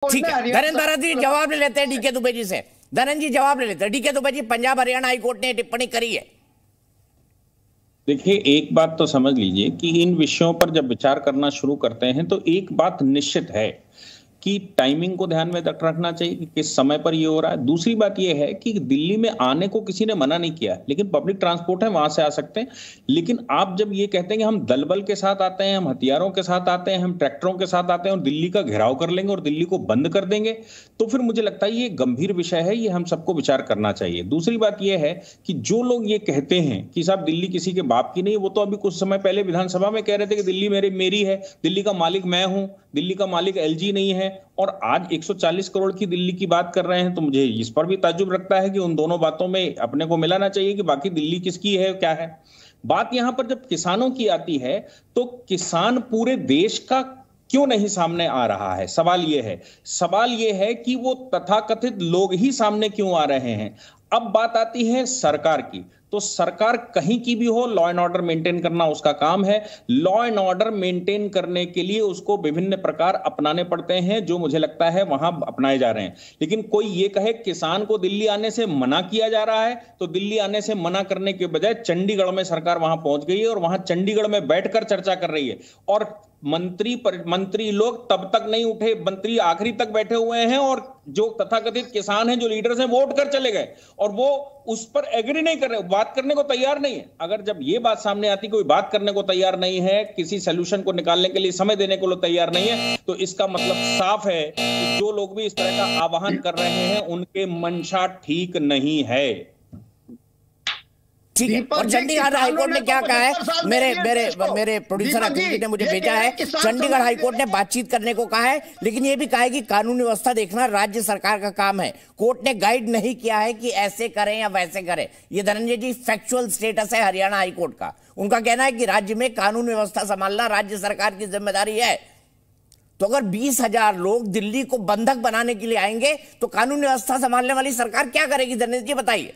ठीक है, धनेन्द्र जी जवाब ले लेते हैं डीके दुबे जी से। धनेन्द्र जी जवाब ले लेते हैं। डीके दुबे जी, पंजाब हरियाणा हाईकोर्ट ने टिप्पणी करी है। देखिए, एक बात तो समझ लीजिए कि इन विषयों पर जब विचार करना शुरू करते हैं तो एक बात निश्चित है कि टाइमिंग को ध्यान में रखना चाहिए कि किस समय पर ये हो रहा है। दूसरी बात ये है कि दिल्ली में आने को किसी ने मना नहीं किया, लेकिन पब्लिक ट्रांसपोर्ट है, वहां से आ सकते हैं। लेकिन आप जब ये कहते हैं कि हम दल बल के साथ आते हैं, हम हथियारों के साथ आते हैं, हम ट्रैक्टरों के साथ आते हैं और दिल्ली का घेराव कर लेंगे और दिल्ली को बंद कर देंगे, तो फिर मुझे लगता है ये गंभीर विषय है, ये हम सबको विचार करना चाहिए। दूसरी बात ये है कि जो लोग ये कहते हैं कि साहब दिल्ली किसी के बाप की नहीं, वो तो अभी कुछ समय पहले विधानसभा में कह रहे थे कि दिल्ली मेरी है, दिल्ली का मालिक मैं हूं, दिल्ली का मालिक एलजी नहीं है, और आज 140 करोड़ की दिल्ली की बात कर रहे हैं। तो मुझे इस पर भी ताज्जुब रखता है कि उन दोनों बातों में अपने को मिलाना चाहिए कि बाकी दिल्ली किसकी है, क्या है। बात यहां पर जब किसानों की आती है तो किसान पूरे देश का क्यों नहीं सामने आ रहा है, सवाल यह है कि वो तथाकथित लोग ही सामने क्यों आ रहे हैं। अब बात आती है सरकार की, तो सरकार कहीं की भी हो, लॉ एंड ऑर्डर मेंटेन करना उसका काम है। लॉ एंड ऑर्डर मेंटेन करने के लिए उसको विभिन्न प्रकार अपनाने पड़ते हैं, जो मुझे लगता है वहां अपनाए जा रहे हैं। लेकिन कोई ये कहे किसान को दिल्ली आने से मना किया जा रहा है, तो दिल्ली आने से मना करने के बजाय चंडीगढ़ में सरकार वहां पहुंच गई है और वहां चंडीगढ़ में बैठकर चर्चा कर रही है, और मंत्री लोग तब तक नहीं उठे, मंत्री आखिरी तक बैठे हुए हैं, और जो तथाकथित किसान हैं, जो लीडर्स हैं, वोट कर चले गए और वो उस पर एग्री नहीं कर रहे, बात करने को तैयार नहीं है। अगर जब ये बात सामने आती, कोई बात करने को तैयार नहीं है, किसी सोल्यूशन को निकालने के लिए समय देने को तैयार नहीं है, तो इसका मतलब साफ है कि जो लोग भी इस तरह का आह्वान कर रहे हैं उनके मंशा ठीक नहीं है। ठीक है, और चंडीगढ़ हाईकोर्ट ने क्या कहा है, मेरे प्रोड्यूसर अखिल जी ने मुझे भेजा है, चंडीगढ़ हाईकोर्ट ने बातचीत करने को कहा है, लेकिन यह भी कहा है कि कानून व्यवस्था देखना राज्य सरकार का काम है। कोर्ट ने गाइड नहीं किया है कि ऐसे करें या वैसे करें। ये धनंजय जी फैक्चुअल स्टेटस है हरियाणा हाईकोर्ट का। उनका कहना है कि राज्य में कानून व्यवस्था संभालना राज्य सरकार की जिम्मेदारी है। तो अगर 20,000 लोग दिल्ली को बंधक बनाने के लिए आएंगे तो कानून व्यवस्था संभालने वाली सरकार क्या करेगी? धनंजय जी बताइए।